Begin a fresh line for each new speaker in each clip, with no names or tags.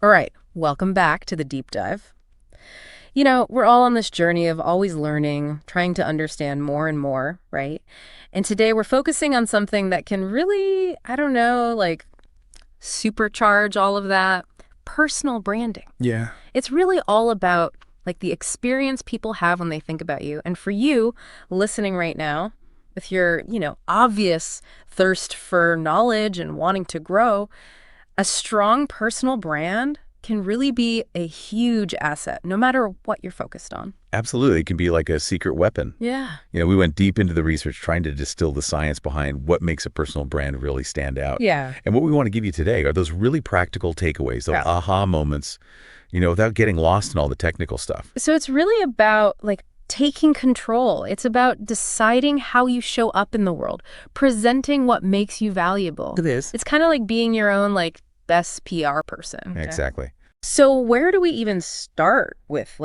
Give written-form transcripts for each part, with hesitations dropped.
All right, welcome back to the deep dive. We're all on this journey of always learning, trying to understand more and more, right? And today we're focusing on something that can really, I don't know, like supercharge all of that personal branding.
Yeah.
It's really all about like the experience people have when they think about you. And for you listening right now, with your, obvious thirst for knowledge and wanting to grow, a strong personal brand can really be a huge asset, no matter what you're focused on.
Absolutely. It can be like a secret weapon.
Yeah.
We went deep into the research trying to distill the science behind what makes a personal brand really stand out.
Yeah.
And what we want to give you today are those really practical takeaways, those
Yeah.
aha moments, without getting lost in all the technical stuff.
So it's really about like taking control. It's about deciding how you show up in the world, presenting what makes you valuable.
It is.
It's kind of like being your own like best PR person. Okay.
Exactly.
So where do we even start with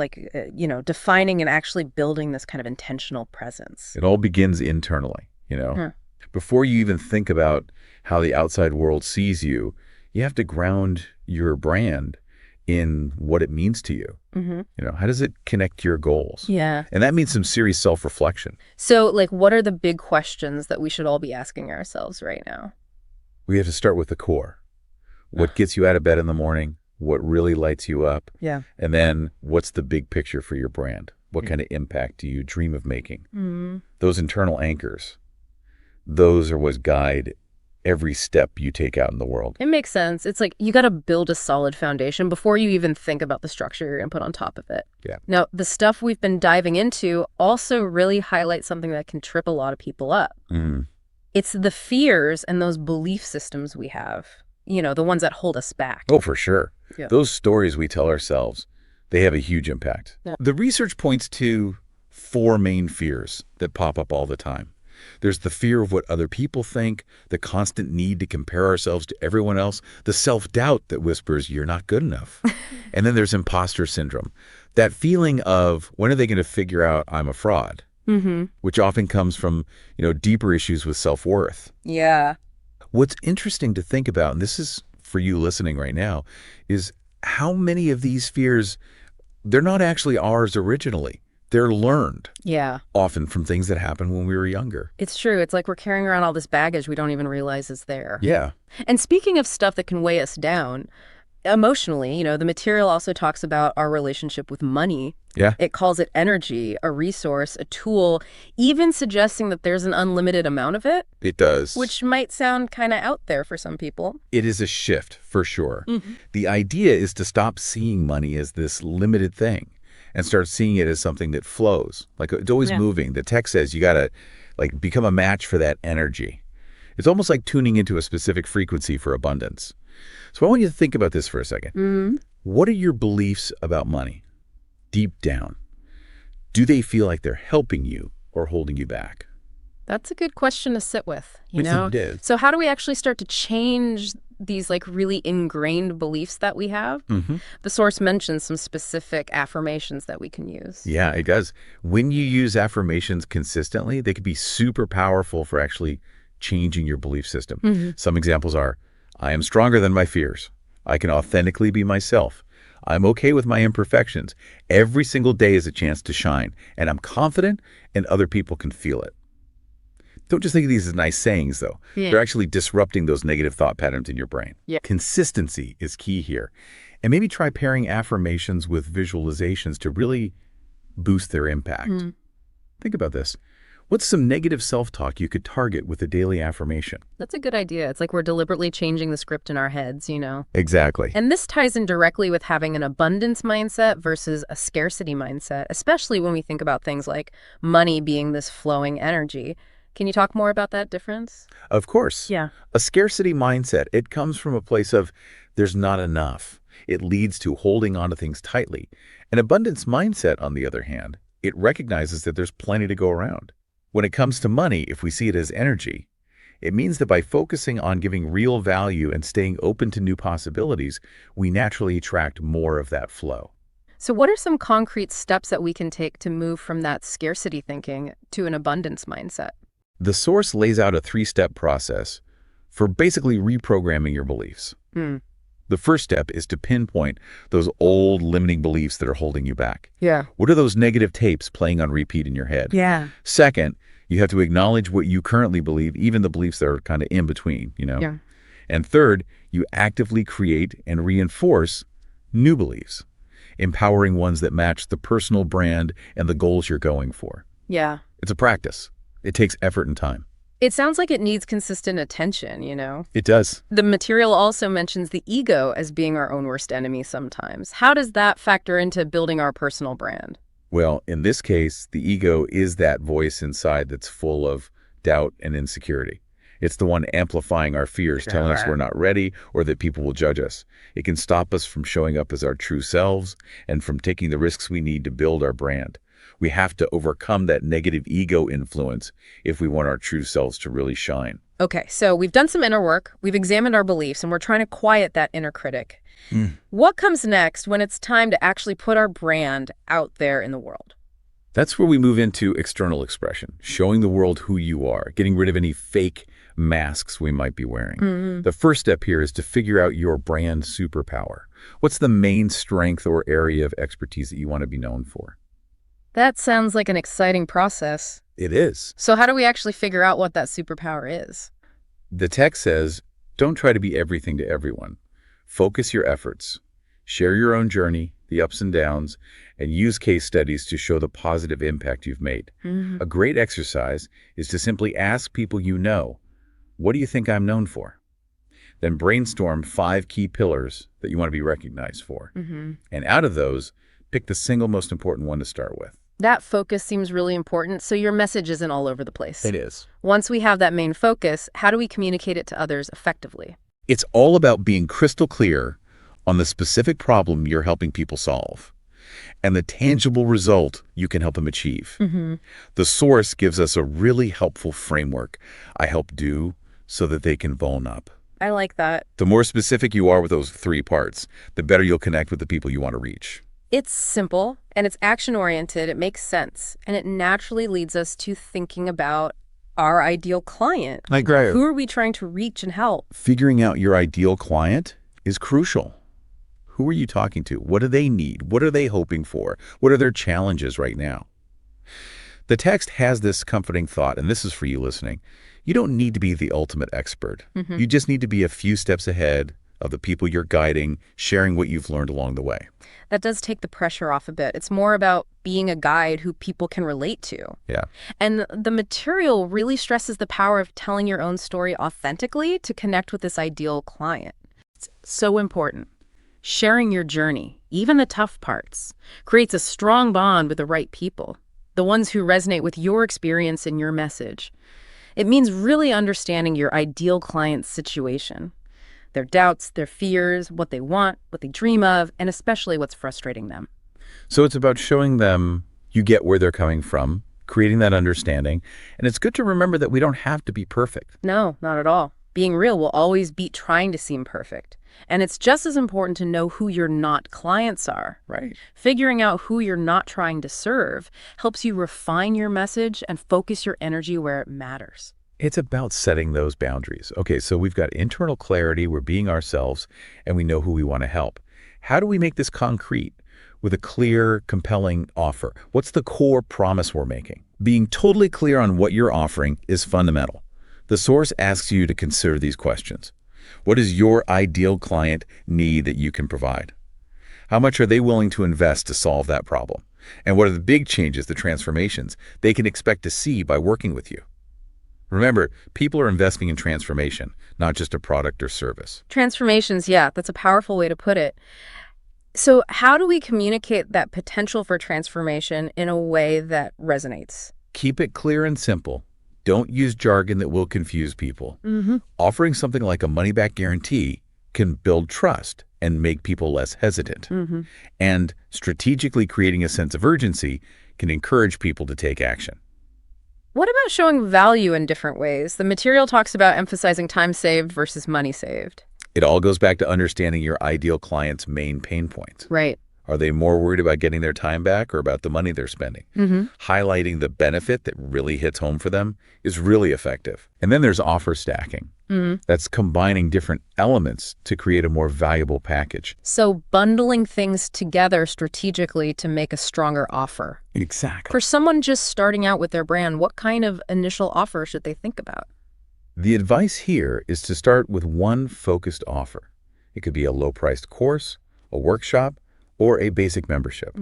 defining and actually building this kind of intentional presence?
It all begins internally,
Hmm.
Before you even think about how the outside world sees you, you have to ground your brand in what it means to you.
Mm-hmm.
How does it connect to your goals?
Yeah.
And that means some serious self-reflection.
So like what are the big questions that we should all be asking ourselves right now?
We have to start with the core. What gets you out of bed in the morning? What really lights you up?
Yeah.
And then what's the big picture for your brand? What kind of impact do you dream of making?
Mm-hmm.
Those internal anchors, those are what guide every step you take out in the world.
It makes sense. It's like you got to build a solid foundation before you even think about the structure you're going to put on top of it.
Yeah.
Now, the stuff we've been diving into also really highlights something that can trip a lot of people up.
Mm.
It's the fears and those belief systems we have, the ones that hold us back.
Oh, for sure.
Yeah.
Those stories we tell ourselves, they have a huge impact.
Yeah.
The research points to 4 main fears that pop up all the time. There's the fear of what other people think, the constant need to compare ourselves to everyone else, the self-doubt that whispers, you're not good enough. And then there's imposter syndrome, that feeling of when are they going to figure out I'm a fraud, which often comes from, deeper issues with self-worth.
Yeah.
What's interesting to think about, and this is for you listening right now, is how many of these fears, they're not actually ours originally. They're learned.
Yeah.
Often from things that happened when we were younger.
It's true. It's like we're carrying around all this baggage we don't even realize is there.
Yeah.
And speaking of stuff that can weigh us down, emotionally, the material also talks about our relationship with money.
Yeah.
It calls it energy, a resource, a tool, even suggesting that there's an unlimited amount of it,
It does.
which might sound kind of out there for some people.
It is a shift, for sure. The idea is to stop seeing money as this limited thing and start seeing it as something that flows. Like it's always moving. The text says you got to become a match for that energy. It's almost like tuning into a specific frequency for abundance. So I want you to think about this for a second. What are your beliefs about money? Deep down, do they feel like they're helping you or holding you back?
That's a good question to sit with, you
Yes,
know?
it is.
So how do we actually start to change these really ingrained beliefs that we have? The source mentions some specific affirmations that we can use.
Yeah, it does. When you use affirmations consistently, they can be super powerful for actually changing your belief system. Some examples are, I am stronger than my fears. I can authentically be myself. I'm okay with my imperfections. Every single day is a chance to shine, and I'm confident and other people can feel it. Don't just think of these as nice sayings, though.
Yeah.
They're actually disrupting those negative thought patterns in your brain.
Yeah.
Consistency is key here. And maybe try pairing affirmations with visualizations to really boost their impact. Think about this. What's some negative self-talk you could target with a daily affirmation?
That's a good idea. It's like we're deliberately changing the script in our heads,
Exactly.
And this ties in directly with having an abundance mindset versus a scarcity mindset, especially when we think about things like money being this flowing energy. Can you talk more about that difference?
Of course.
Yeah.
A scarcity mindset, it comes from a place of there's not enough. It leads to holding on to things tightly. An abundance mindset, on the other hand, it recognizes that there's plenty to go around. When it comes to money, if we see it as energy, it means that by focusing on giving real value and staying open to new possibilities, we naturally attract more of that flow.
So what are some concrete steps that we can take to move from that scarcity thinking to an abundance mindset?
The source lays out a 3-step process for basically reprogramming your beliefs. The first step is to pinpoint those old limiting beliefs that are holding you back.
Yeah.
What are those negative tapes playing on repeat in your head?
Yeah.
Second, you have to acknowledge what you currently believe, even the beliefs that are kind of in between.
Yeah.
And third, you actively create and reinforce new beliefs, empowering ones that match the personal brand and the goals you're going for.
Yeah.
It's a practice. It takes effort and time.
It sounds like it needs consistent attention.
It does.
The material also mentions the ego as being our own worst enemy sometimes. How does that factor into building our personal brand?
Well, in this case, the ego is that voice inside that's full of doubt and insecurity. It's the one amplifying our fears, telling us we're not ready or that people will judge us. It can stop us from showing up as our true selves and from taking the risks we need to build our brand. We have to overcome that negative ego influence if we want our true selves to really shine.
Okay, so we've done some inner work, we've examined our beliefs, and we're trying to quiet that inner critic. What comes next when it's time to actually put our brand out there in the world?
That's where we move into external expression, showing the world who you are, getting rid of any fake masks we might be wearing. The first step here is to figure out your brand superpower. What's the main strength or area of expertise that you want to be known for?
That sounds like an exciting process.
It is.
So how do we actually figure out what that superpower is?
The text says, don't try to be everything to everyone. Focus your efforts. Share your own journey, the ups and downs, and use case studies to show the positive impact you've made. A great exercise is to simply ask people you know, what do you think I'm known for? Then brainstorm 5 key pillars that you want to be recognized for. And out of those, pick the single most important one to start with.
That focus seems really important, so your message isn't all over the place.
It is.
Once we have that main focus, how do we communicate it to others effectively?
It's all about being crystal clear on the specific problem you're helping people solve and the tangible result you can help them achieve. The source gives us a really helpful framework I help do so that they can own up.
I like that.
The more specific you are with those 3 parts, the better you'll connect with the people you want to reach.
It's simple, and it's action-oriented, it makes sense, and it naturally leads us to thinking about our ideal client.
Like, right.
Who are we trying to reach and help?
Figuring out your ideal client is crucial. Who are you talking to? What do they need? What are they hoping for? What are their challenges right now? The text has this comforting thought, and this is for you listening. You don't need to be the ultimate expert. You just need to be a few steps ahead of the people you're guiding, sharing what you've learned along the way.
That does take the pressure off a bit. It's more about being a guide who people can relate to.
Yeah.
And the material really stresses the power of telling your own story authentically to connect with this ideal client. It's so important. Sharing your journey, even the tough parts, creates a strong bond with the right people, the ones who resonate with your experience and your message. It means really understanding your ideal client's situation, their doubts, their fears, what they want, what they dream of, and especially what's frustrating them.
So it's about showing them you get where they're coming from, creating that understanding. And it's good to remember that we don't have to be perfect.
No, not at all. Being real will always beat trying to seem perfect. And it's just as important to know who your not clients are.
Right.
Figuring out who you're not trying to serve helps you refine your message and focus your energy where it matters.
It's about setting those boundaries. Okay, so we've got internal clarity, we're being ourselves, and we know who we want to help. How do we make this concrete with a clear, compelling offer? What's the core promise we're making? Being totally clear on what you're offering is fundamental. The source asks you to consider these questions. What does your ideal client need that you can provide? How much are they willing to invest to solve that problem? And what are the big changes, the transformations, they can expect to see by working with you? Remember, people are investing in transformation, not just a product or service.
Transformations, yeah, that's a powerful way to put it. So how do we communicate that potential for transformation in a way that resonates?
Keep it clear and simple. Don't use jargon that will confuse people. Offering something like a money-back guarantee can build trust and make people less hesitant. And strategically creating a sense of urgency can encourage people to take action.
What about showing value in different ways? The material talks about emphasizing time saved versus money saved.
It all goes back to understanding your ideal client's main pain points.
Right.
Are they more worried about getting their time back or about the money they're spending? Highlighting the benefit that really hits home for them is really effective. And then there's offer stacking. That's combining different elements to create a more valuable package.
So bundling things together strategically to make a stronger offer.
Exactly.
For someone just starting out with their brand, what kind of initial offer should they think about?
The advice here is to start with one focused offer. It could be a low-priced course, a workshop, or a basic membership.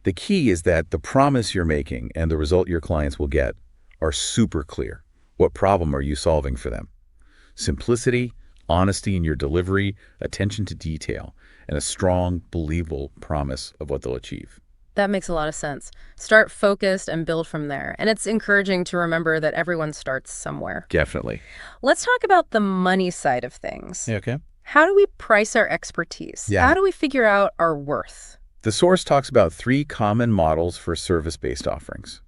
The key is that the promise you're making and the result your clients will get are super clear. What problem are you solving for them? Simplicity, honesty in your delivery, attention to detail, and a strong, believable promise of what they'll achieve.
That makes a lot of sense. Start focused and build from there. And it's encouraging to remember that everyone starts somewhere.
Definitely.
Let's talk about the money side of things.
Okay.
How do we price our expertise?
Yeah.
How do we figure out our worth?
The source talks about 3 common models for service-based offerings.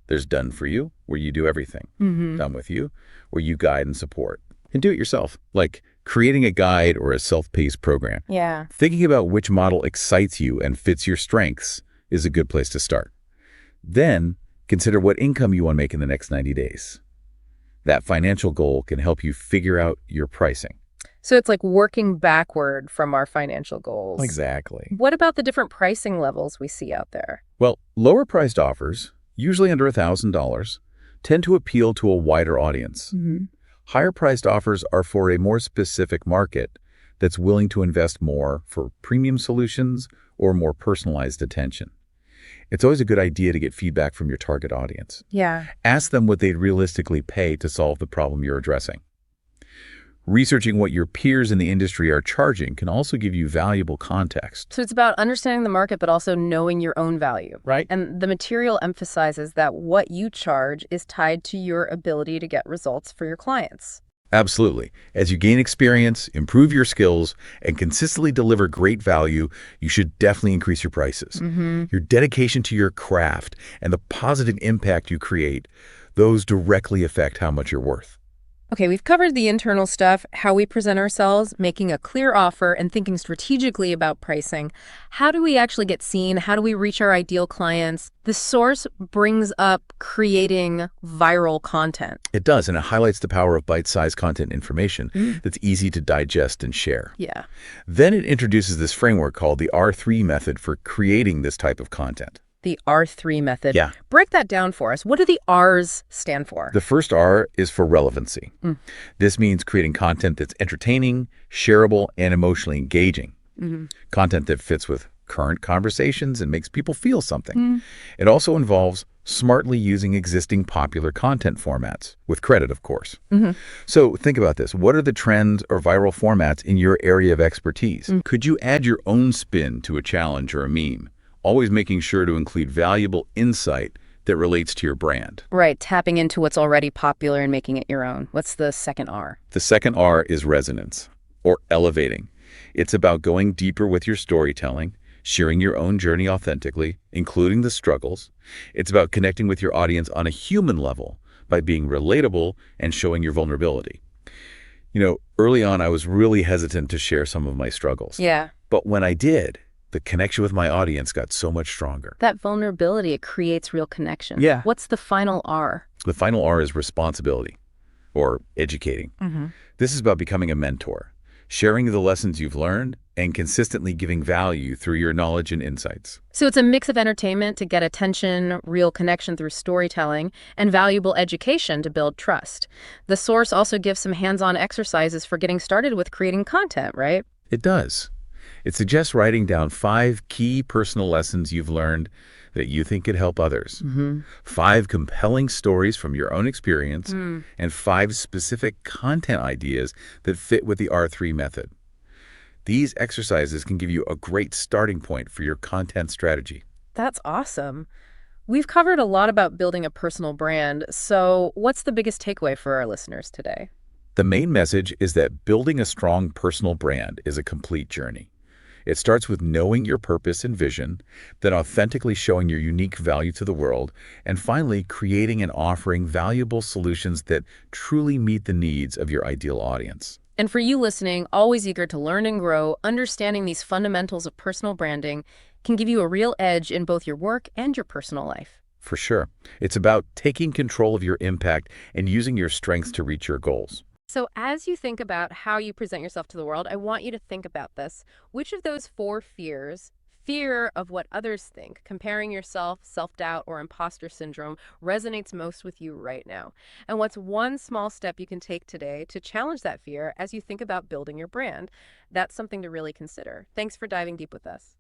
There's done for you, where you do everything. Done with you, where you guide and support. And do it yourself, like creating a guide or a self-paced program.
Yeah.
Thinking about which model excites you and fits your strengths is a good place to start. Then, consider what income you want to make in the next 90 days. That financial goal can help you figure out your pricing.
So it's like working backward from our financial goals.
Exactly.
What about the different pricing levels we see out there?
Well, lower-priced offers, usually under $1,000, tend to appeal to a wider audience. Higher-priced offers are for a more specific market that's willing to invest more for premium solutions or more personalized attention. It's always a good idea to get feedback from your target audience.
Yeah.
Ask them what they'd realistically pay to solve the problem you're addressing. Researching what your peers in the industry are charging can also give you valuable context.
So it's about understanding the market, but also knowing your own value.
Right.
And the material emphasizes that what you charge is tied to your ability to get results for your clients.
Absolutely. As you gain experience, improve your skills, and consistently deliver great value, you should definitely increase your prices. Your dedication to your craft and the positive impact you create, those directly affect how much you're worth.
Okay, we've covered the internal stuff, how we present ourselves, making a clear offer, and thinking strategically about pricing. How do we actually get seen? How do we reach our ideal clients? The source brings up creating viral content.
It does, and it highlights the power of bite-sized content information that's easy to digest and share.
Yeah.
Then it introduces this framework called the R3 method for creating this type of content.
The R3 method.
Yeah.
Break that down for us. What do the R's stand for?
The first R is for relevancy. This means creating content that's entertaining, shareable, and emotionally engaging. Content that fits with current conversations and makes people feel something. It also involves smartly using existing popular content formats, with credit, of course. So think about this. What are the trends or viral formats in your area of expertise? Could you add your own spin to a challenge or a meme? Always making sure to include valuable insight that relates to your brand.
Right, tapping into what's already popular and making it your own. What's the second R?
The second R is resonance, or elevating. It's about going deeper with your storytelling, sharing your own journey authentically, including the struggles. It's about connecting with your audience on a human level by being relatable and showing your vulnerability. You know, early on, I was really hesitant to share some of my struggles.
Yeah.
But when I did, the connection with my audience got so much stronger.
That vulnerability, it creates real connection.
Yeah.
What's the final R?
The final R is responsibility, or educating. This is about becoming a mentor, sharing the lessons you've learned, and consistently giving value through your knowledge and insights.
So it's a mix of entertainment to get attention, real connection through storytelling, and valuable education to build trust. The source also gives some hands-on exercises for getting started with creating content, right?
It does. It suggests writing down 5 key personal lessons you've learned that you think could help others, 5 compelling stories from your own experience, and 5 specific content ideas that fit with the R3 method. These exercises can give you a great starting point for your content strategy.
That's awesome. We've covered a lot about building a personal brand, so what's the biggest takeaway for our listeners today?
The main message is that building a strong personal brand is a complete journey. It starts with knowing your purpose and vision, then authentically showing your unique value to the world, and finally creating and offering valuable solutions that truly meet the needs of your ideal audience.
And for you listening, always eager to learn and grow, understanding these fundamentals of personal branding can give you a real edge in both your work and your personal life.
For sure. It's about taking control of your impact and using your strengths to reach your goals.
So, as you think about how you present yourself to the world, I want you to think about this. Which of those four fears, fear of what others think, comparing yourself, self doubt, or imposter syndrome, resonates most with you right now? And what's one small step you can take today to challenge that fear as you think about building your brand? That's something to really consider. Thanks for diving deep with us.